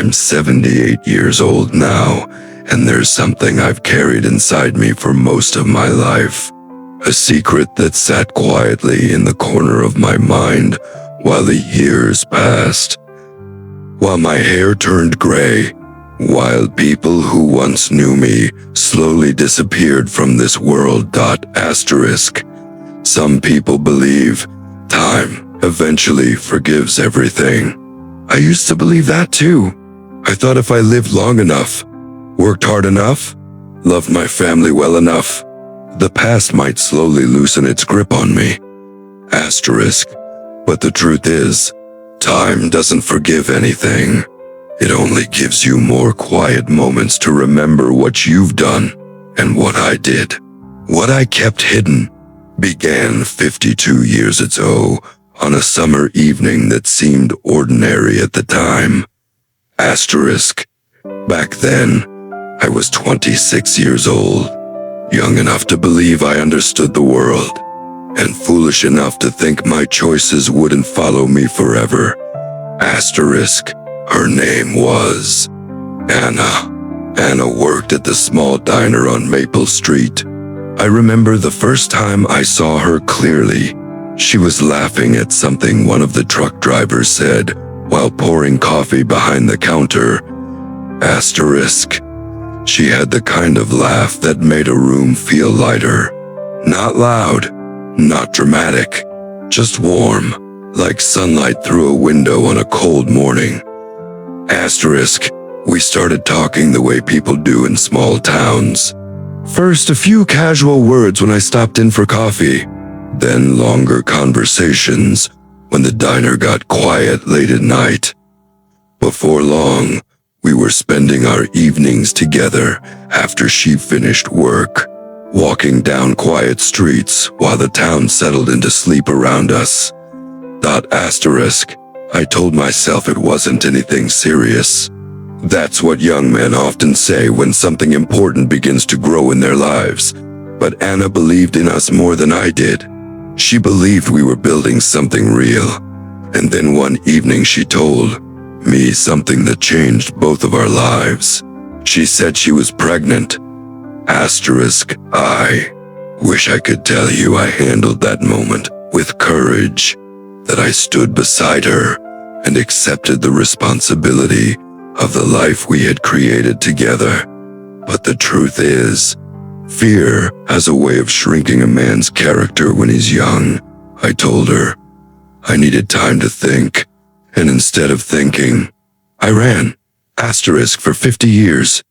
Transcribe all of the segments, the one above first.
I'm 78 years old now, and there's something I've carried inside me for most of my life. A secret that sat quietly in the corner of my mind while the years passed. While my hair turned gray, while people who once knew me slowly disappeared from this world. Asterisk. Some people believe time eventually forgives everything. I used to believe that too. I thought if I lived long enough, worked hard enough, loved my family well enough, the past might slowly loosen its grip on me. Asterisk. But the truth is, time doesn't forgive anything. It only gives you more quiet moments to remember what you've done and what I did. What I kept hidden began 52 years ago on a summer evening that seemed ordinary at the time. Asterisk. Back then, I was 26 years old, young enough to believe I understood the world, and foolish enough to think my choices wouldn't follow me forever. Asterisk. Her name was Anna. Anna worked at the small diner on Maple Street. I remember the first time I saw her clearly. She was laughing at something one of the truck drivers said while pouring coffee behind the counter. Asterisk. She had the kind of laugh that made a room feel lighter. Not loud, not dramatic, just warm, like sunlight through a window on a cold morning. Asterisk. We started talking the way people do in small towns. First, a few casual words when I stopped in for coffee. Then longer conversations when the diner got quiet late at night. Before long, we were spending our evenings together after she finished work, walking down quiet streets while the town settled into sleep around us. Asterisk. I told myself it wasn't anything serious. That's what young men often say when something important begins to grow in their lives. But Anna believed in us more than I did. She believed we were building something real. And then one evening she told me something that changed both of our lives. She said she was pregnant. Asterisk. I wish I could tell you I handled that moment with courage, that I stood beside her and accepted the responsibility of the life we had created together. But the truth is, fear has a way of shrinking a man's character when he's young. I told her I needed time to think, and instead of thinking, I ran. Asterisk. For 50 years,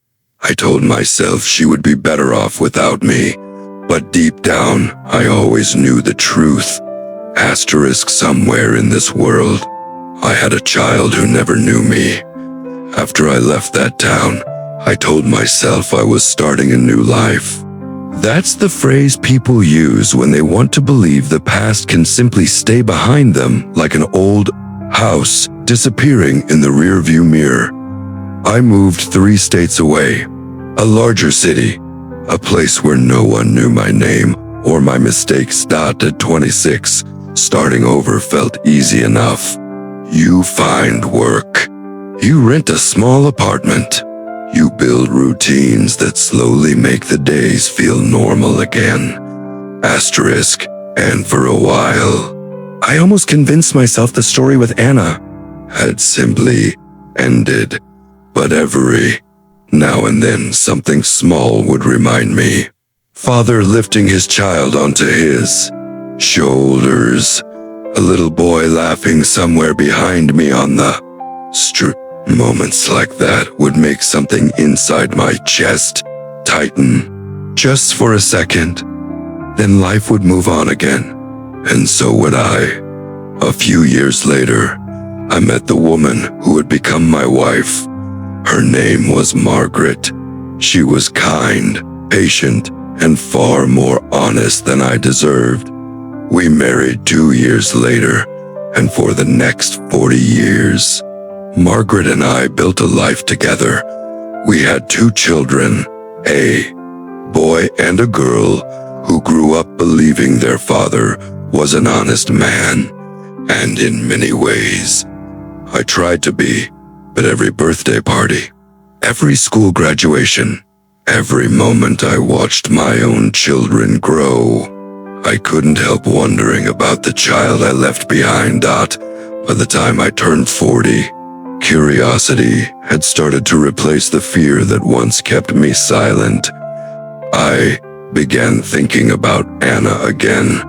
I told myself she would be better off without me, but deep down, I always knew the truth. Asterisk. Somewhere in this world, I had a child who never knew me. After I left that town, I told myself I was starting a new life. That's the phrase people use when they want to believe the past can simply stay behind them like an old house disappearing in the rearview mirror. I moved 3 states away, a larger city, a place where no one knew my name or my mistakes. At 26, starting over felt easy enough. You find work. You rent a small apartment. You build routines that slowly make the days feel normal again. Asterisk. And for a while, I almost convinced myself the story with Anna had simply ended. But every now and then something small would remind me. Father lifting his child onto his shoulders. A little boy laughing somewhere behind me on the street. Moments like that would make something inside my chest tighten, just for a second. Then life would move on again, and so would I. A few years later, I met the woman who would become my wife. Her name was Margaret. She was kind, patient, and far more honest than I deserved. We married 2 years later, and for the next 40 years, Margaret and I built a life together. We had 2 children, a boy and a girl, who grew up believing their father was an honest man. And in many ways, I tried to be, At every birthday party, every school graduation, every moment I watched my own children grow, I couldn't help wondering about the child I left behind. By the time I turned 40, curiosity had started to replace the fear that once kept me silent. I began thinking about Anna again,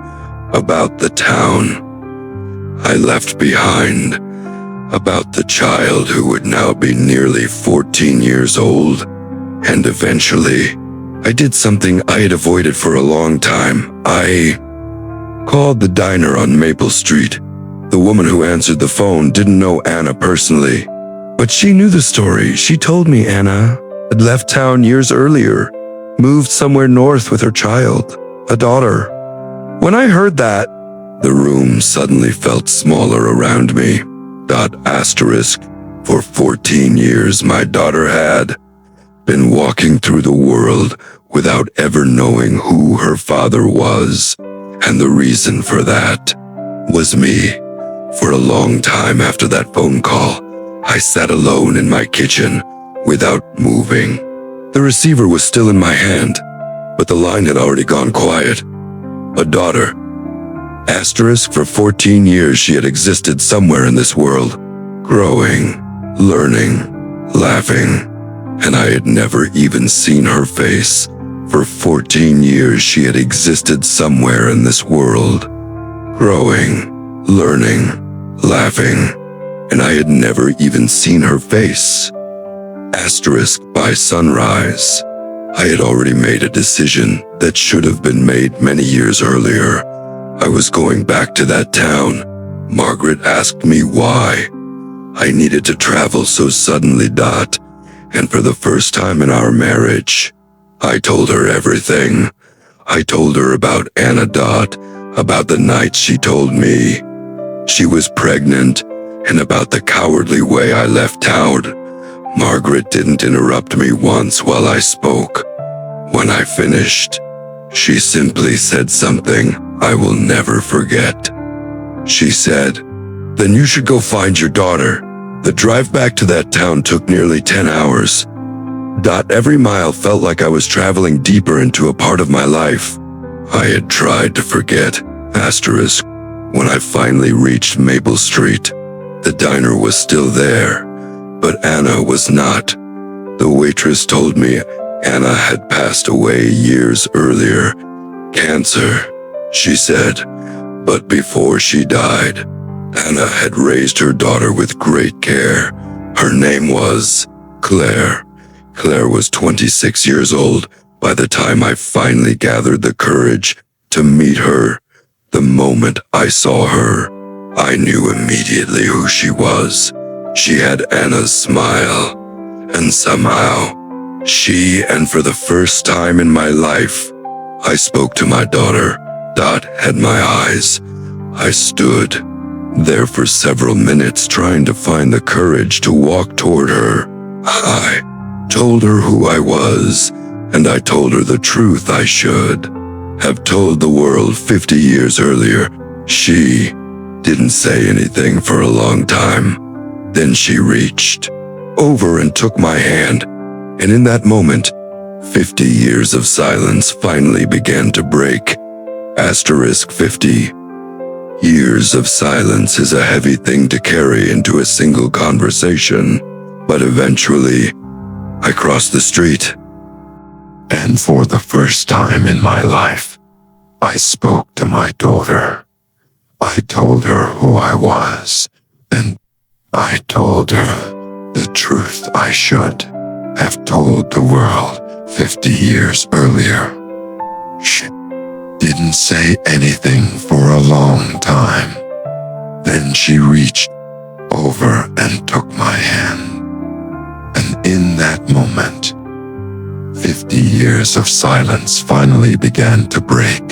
about the town I left behind, about the child who would now be nearly 14 years old. And eventually, I did something I had avoided for a long time. I called the diner on Maple Street. The woman who answered the phone didn't know Anna personally, but she knew the story. She told me Anna had left town years earlier, moved somewhere north with her child, a daughter. When I heard that, the room suddenly felt smaller around me. Asterisk, for 14 years my daughter had been walking through the world without ever knowing who her father was, and the reason for that was me. For a long time after that phone call, I sat alone in my kitchen without moving. The receiver was still in my hand, but the line had already gone quiet. A daughter. Asterisk, for 14 years she had existed somewhere in this world, growing, learning, laughing, and I had never even seen her face. For 14 years she had existed somewhere in this world, growing, learning, laughing, and I had never even seen her face. Asterisk, by sunrise, I had already made a decision that should have been made many years earlier. I was going back to that town. Margaret asked me why I needed to travel so suddenly. And for the first time in our marriage, I told her everything. I told her about Anna. About the night she told me she was pregnant, and about the cowardly way I left town. Margaret didn't interrupt me once while I spoke. When I finished, she simply said something I will never forget. She said, "Then you should go find your daughter." The drive back to that town took nearly 10 hours. Every mile felt like I was traveling deeper into a part of my life I had tried to forget. Asterisk, when I finally reached Maple Street, the diner was still there, but Anna was not. The waitress told me Anna had passed away years earlier. Cancer, she said, but before she died, Anna had raised her daughter with great care. Her name was Claire. Claire was 26 years old by the time I finally gathered the courage to meet her. The moment I saw her, I knew immediately who she was. She had Anna's smile, and somehow, and for the first time in my life, I spoke to my daughter. Had my eyes. I stood there for several minutes trying to find the courage to walk toward her. I told her who I was, and I told her the truth I should have told the world 50 years earlier. She didn't say anything for a long time. Then she reached over and took my hand, and in that moment, 50 years of silence finally began to break. Asterisk, 50 years of silence is a heavy thing to carry into a single conversation, but eventually, I crossed the street. And for the first time in my life, I spoke to my daughter. I told her who I was, and I told her the truth I should have told the world 50 years earlier. She didn't say anything for a long time. Then she reached over and took my hand. And in that moment, 50 years of silence finally began to break.